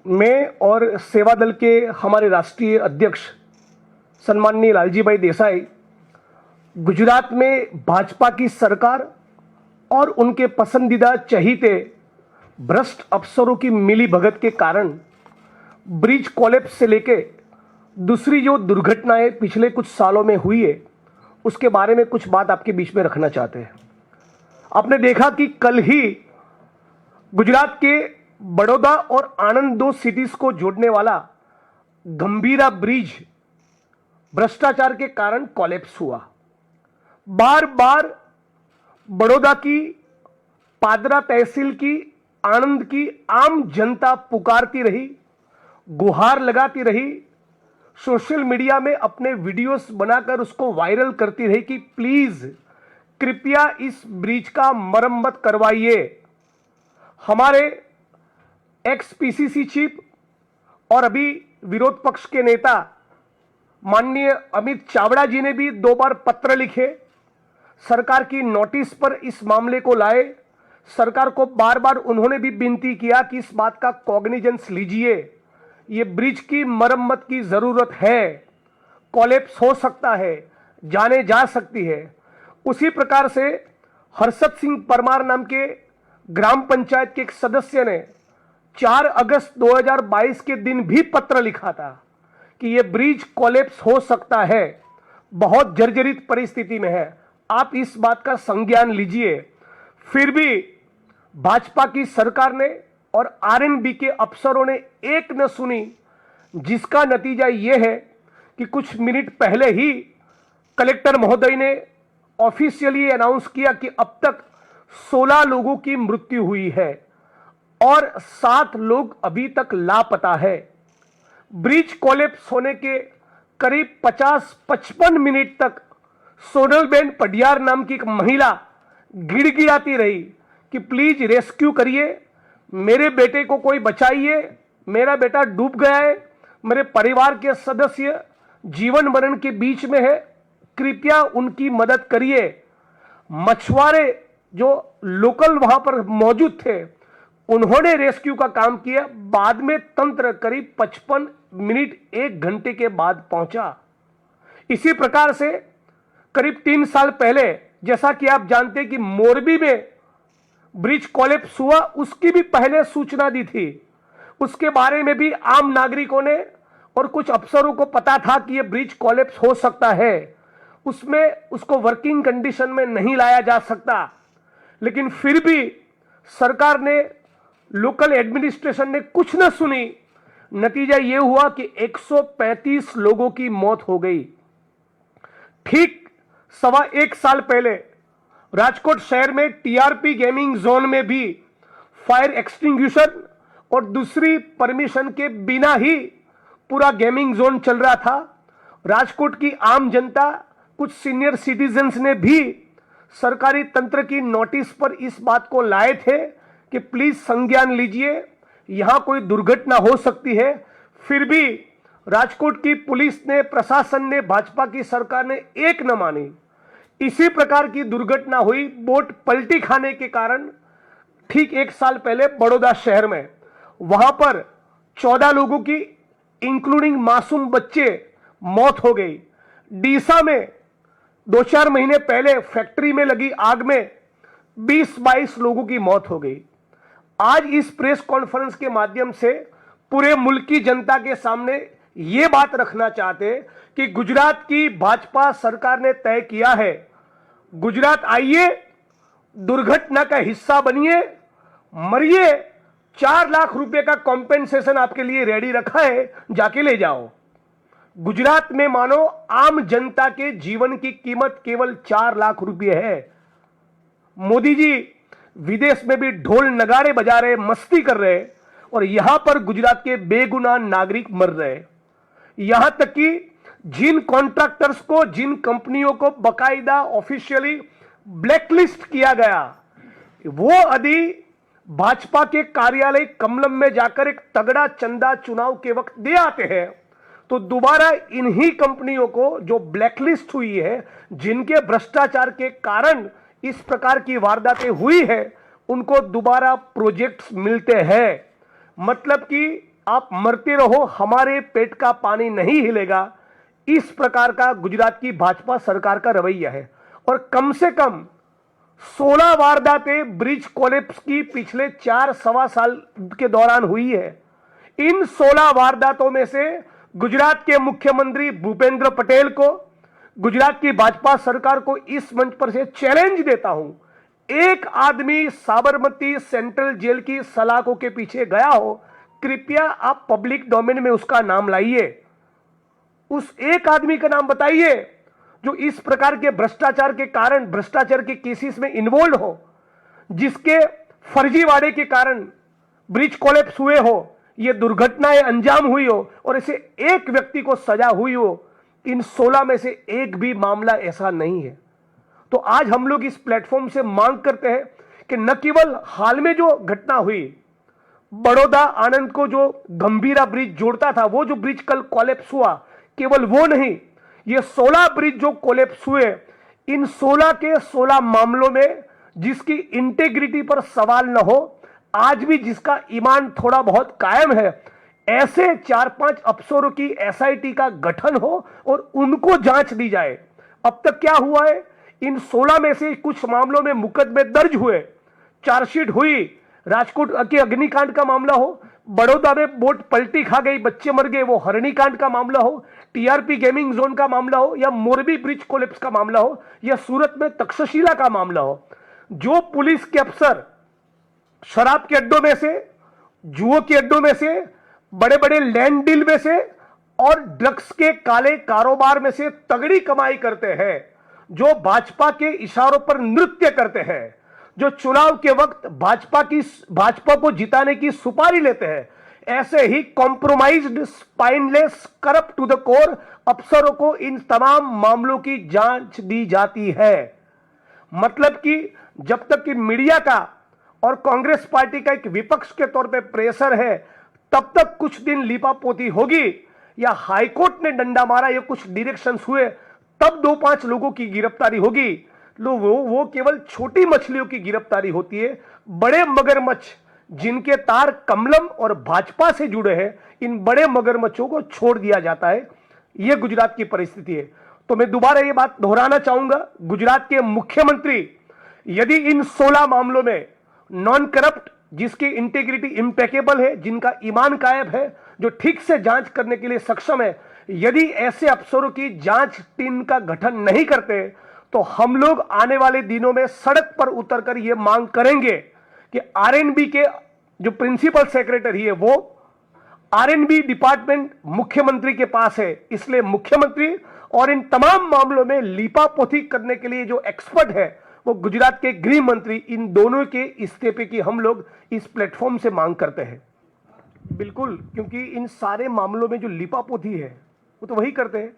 मैं और सेवा दल के हमारे राष्ट्रीय अध्यक्ष सम्माननीय लालजी भाई देसाई गुजरात में भाजपा की सरकार और उनके पसंदीदा चहीते भ्रष्ट अफसरों की मिलीभगत के कारण ब्रिज कोलैप्स से लेके दूसरी जो दुर्घटनाएं पिछले कुछ सालों में हुई है उसके बारे में कुछ बात आपके बीच में रखना चाहते हैं। आपने देखा कि कल ही गुजरात के बड़ौदा और आणंद दो सिटीज को जोड़ने वाला गंभीरा ब्रिज भ्रष्टाचार के कारण कोलैप्स हुआ। बार बार बड़ौदा की, पादरा तहसील की, आणंद की आम जनता पुकारती रही, गुहार लगाती रही, सोशल मीडिया में अपने वीडियोस बनाकर उसको वायरल करती रही कि प्लीज कृपया इस ब्रिज का मरम्मत करवाइए। हमारे एक्स पीसीसी चीफ और अभी विरोध पक्ष के नेता माननीय अमित चावड़ा जी ने भी 2 बार पत्र लिखे, सरकार की नोटिस पर इस मामले को लाए। सरकार को बार बार उन्होंने भी विनती किया कि इस बात का कॉग्निजेंस लीजिए, ये ब्रिज की मरम्मत की जरूरत है, कोलैप्स हो सकता है, जाने जा सकती है। उसी प्रकार से हर्षद सिंह परमार नाम के ग्राम पंचायत के एक सदस्य ने 4 अगस्त 2022 के दिन भी पत्र लिखा था कि यह ब्रिज कोलैप्स हो सकता है, बहुत जर्जरित परिस्थिति में है, आप इस बात का संज्ञान लीजिए। फिर भी भाजपा की सरकार ने और आरएनबी के अफसरों ने एक न सुनी, जिसका नतीजा यह है कि कुछ मिनट पहले ही कलेक्टर महोदय ने ऑफिशियली अनाउंस किया कि अब तक 16 लोगों की मृत्यु हुई है और 7 लोग अभी तक लापता है। ब्रिज कोलैप्स होने के करीब 50-55 मिनट तक सोनलबेन पडियार नाम की एक महिला गिड़गिड़ाती रही कि प्लीज रेस्क्यू करिए, मेरे बेटे को कोई बचाइए, मेरा बेटा डूब गया है, मेरे परिवार के सदस्य जीवन मरण के बीच में है, कृपया उनकी मदद करिए। मछुआरे जो लोकल वहां पर मौजूद थे उन्होंने रेस्क्यू का काम किया। बाद में तंत्र करीब 55 मिनट 1 घंटे के बाद पहुंचा। इसी प्रकार से करीब 3 साल पहले, जैसा कि आप जानते हैं कि मोरबी में ब्रिज कोलैप्स हुआ, उसकी भी पहले सूचना दी थी। उसके बारे में भी आम नागरिकों ने और कुछ अफसरों को पता था कि यह ब्रिज कोलैप्स हो सकता है, उसमें उसको वर्किंग कंडीशन में नहीं लाया जा सकता। लेकिन फिर भी सरकार ने, लोकल एडमिनिस्ट्रेशन ने कुछ न सुनी। नतीजा यह हुआ कि 135 लोगों की मौत हो गई। ठीक 1.25 साल पहले राजकोट शहर में टीआरपी गेमिंग जोन में भी फायर एक्सटिंग्विशर और दूसरी परमिशन के बिना ही पूरा गेमिंग जोन चल रहा था। राजकोट की आम जनता, कुछ सीनियर सिटीजन्स ने भी सरकारी तंत्र की नोटिस पर इस बात को लाए थे कि प्लीज संज्ञान लीजिए, यहां कोई दुर्घटना हो सकती है। फिर भी राजकोट की पुलिस ने, प्रशासन ने, भाजपा की सरकार ने एक न मानी। इसी प्रकार की दुर्घटना हुई बोट पलटी खाने के कारण ठीक 1 साल पहले बड़ौदा शहर में। वहां पर 14 लोगों की इंक्लूडिंग मासूम बच्चे मौत हो गई। डीसा में 2-4 महीने पहले फैक्ट्री में लगी आग में 20-22 लोगों की मौत हो गई। आज इस प्रेस कॉन्फ्रेंस के माध्यम से पूरे मुल्क की जनता के सामने यह बात रखना चाहते कि गुजरात की भाजपा सरकार ने तय किया है, गुजरात आइए, दुर्घटना का हिस्सा बनिए, मरिए, 4 लाख रुपए का कॉम्पेंसेशन आपके लिए रेडी रखा है, जाके ले जाओ। गुजरात में मानो आम जनता के जीवन की कीमत केवल 4 लाख रुपए है। मोदी जी विदेश में भी ढोल नगाड़े बजा रहे, मस्ती कर रहे, और यहां पर गुजरात के बेगुनाह नागरिक मर रहे। यहां तक कि जिन कॉन्ट्रैक्टर्स को, जिन कंपनियों को बकायदा ऑफिशियली ब्लैकलिस्ट किया गया, वो यदि भाजपा के कार्यालय कमलम में जाकर एक तगड़ा चंदा चुनाव के वक्त दे आते हैं, तो दोबारा इन्हीं कंपनियों को जो ब्लैकलिस्ट हुई है, जिनके भ्रष्टाचार के कारण इस प्रकार की वारदातें हुई है, उनको दोबारा प्रोजेक्ट्स मिलते हैं। मतलब कि आप मरते रहो, हमारे पेट का पानी नहीं हिलेगा, इस प्रकार का गुजरात की भाजपा सरकार का रवैया है। और कम से कम 16 वारदातें ब्रिज कोलैप्स की पिछले 4 सवा साल के दौरान हुई है। इन 16 वारदातों में से गुजरात के मुख्यमंत्री भूपेंद्र पटेल को, गुजरात की भाजपा सरकार को इस मंच पर से चैलेंज देता हूं, एक आदमी साबरमती सेंट्रल जेल की सलाखों के पीछे गया हो, कृपया आप पब्लिक डोमेन में उसका नाम लाइए। उस एक आदमी का नाम बताइए जो इस प्रकार के भ्रष्टाचार के कारण, भ्रष्टाचार के केसेस में इन्वॉल्व हो, जिसके फर्जीवाड़े के कारण ब्रिज कोलैप्स हुए हो, ये दुर्घटनाएं अंजाम हुई हो और इसे एक व्यक्ति को सजा हुई हो। इन 16 में से एक भी मामला ऐसा नहीं है। तो आज हम लोग इस प्लेटफॉर्म से मांग करते हैं कि न केवल हाल में जो घटना हुई, बड़ौदा आनंद को जो गंभीरा ब्रिज जोड़ता था, वो जो ब्रिज कल कोलैप्स हुआ, केवल वो नहीं, ये 16 ब्रिज जो कोलैप्स हुए, इन 16 के 16 मामलों में जिसकी इंटेग्रिटी पर सवाल न हो, आज भी जिसका ईमान थोड़ा बहुत कायम है, ऐसे 4-5 अफसरों की एसआईटी का गठन हो और उनको जांच दी जाए। अब तक क्या हुआ है, इन 16 में से कुछ मामलों में मुकदमे दर्ज हुए, चार्जशीट हुई, राजकोट के अग्निकांड का मामला हो, बड़ौदा में बोट पलटी खा गई, बच्चे मर गए, वो हरणी कांड का मामला हो, टीआरपी गेमिंग जोन का मामला हो, या मोरबी ब्रिज कोलैप्स का मामला हो, या सूरत में तक्षशिला का मामला हो, जो पुलिस के अफसर शराब के अड्डों में से, जुओं के अड्डों में से, बड़े बड़े लैंड डील में से और ड्रग्स के काले कारोबार में से तगड़ी कमाई करते हैं, जो भाजपा के इशारों पर नृत्य करते हैं, जो चुनाव के वक्त भाजपा को जिताने की सुपारी लेते हैं, ऐसे ही compromised, spineless, corrupt to the core अफसरों को इन तमाम मामलों की जांच दी जाती है। मतलब कि जब तक कि मीडिया का और कांग्रेस पार्टी का एक विपक्ष के तौर पे प्रेशर है, तब तक कुछ दिन लीपापोती होगी, या हाईकोर्ट ने डंडा मारा, या कुछ डायरेक्शंस हुए, तब 2-5 लोगों की गिरफ्तारी होगी। वो केवल छोटी मछलियों की गिरफ्तारी होती है। बड़े मगरमच्छ जिनके तार कमलम और भाजपा से जुड़े हैं, इन बड़े मगरमच्छों को छोड़ दिया जाता है। यह गुजरात की परिस्थिति है। तो मैं दोबारा ये बात दोहराना चाहूंगा, गुजरात के मुख्यमंत्री यदि इन 16 मामलों में नॉन करप्ट, जिसकी इंटेग्रिटी इंपेकेबल है, जिनका ईमान कायम है, जो ठीक से जांच करने के लिए सक्षम है, यदि ऐसे अफसरों की जांच टीम का गठन नहीं करते, तो हम लोग आने वाले दिनों में सड़क पर उतरकर यह मांग करेंगे कि आरएनबी के जो प्रिंसिपल सेक्रेटरी है, वो आरएनबी डिपार्टमेंट मुख्यमंत्री के पास है, इसलिए मुख्यमंत्री और इन तमाम मामलों में लीपापोती करने के लिए जो एक्सपर्ट है, वो गुजरात के गृह मंत्री, इन दोनों के इस्तीफे की हम लोग इस प्लेटफॉर्म से मांग करते हैं। बिल्कुल, क्योंकि इन सारे मामलों में जो लीपापोती है वो तो वही करते हैं।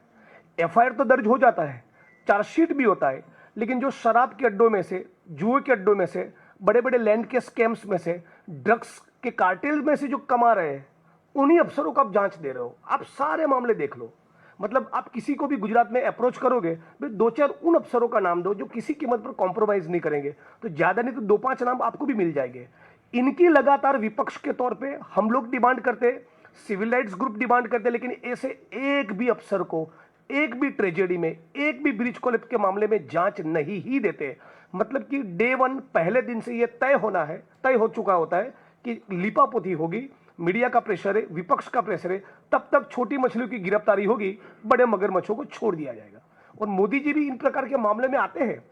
एफआईआर तो दर्ज हो जाता है, चार्जशीट भी होता है, लेकिन जो शराब के अड्डों में से, जुए के अड्डों में से, बड़े बड़े लैंड के स्कैम्स में से, ड्रग्स के कार्टेल में से जो कमा रहे हैं, उन्हीं अफसरों को आप जांच दे रहे हो। आप सारे मामले देख लो। मतलब आप किसी को भी गुजरात में अप्रोच करोगे, 2-4 उन अफसरों का नाम दो जो किसी कीमत पर कॉम्प्रोमाइज नहीं करेंगे, तो ज्यादा नहीं तो 2-5 नाम आपको भी मिल जाएंगे। इनकी लगातार विपक्ष के तौर पे हम लोग डिमांड करते, सिविल राइट्स ग्रुप डिमांड करते, लेकिन ऐसे एक भी अफसर को, एक भी ट्रेजेडी में, एक भी ब्रिज कोलैप्स के मामले में जांच नहीं ही देते। मतलब कि डे 1 पहले दिन से यह तय हो चुका होता है कि लीपापोती होगी, मीडिया का प्रेशर है, विपक्ष का प्रेशर है, तब तक छोटी मछलियों की गिरफ्तारी होगी, बड़े मगरमच्छों को छोड़ दिया जाएगा। और मोदी जी भी इन प्रकार के मामले में आते हैं,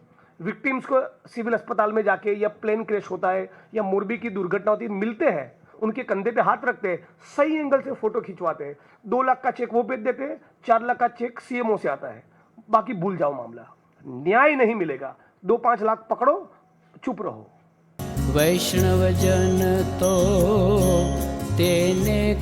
विक्टिम्स को सिविल अस्पताल में जाके, या प्लेन क्रैश होता है या मोरबी की दुर्घटना होती है, मिलते हैं, उनके कंधे पे हाथ रखते हैं, सही एंगल से फोटो खिंचवाते हैं, 2 लाख का चेक वो भेज देते हैं, 4 लाख का चेक सीएमओ से आता है, बाकी भूल जाओ मामला। न्याय नहीं मिलेगा, 2-5 लाख पकड़ो, चुप रहो। वैष्णवजन तो तेने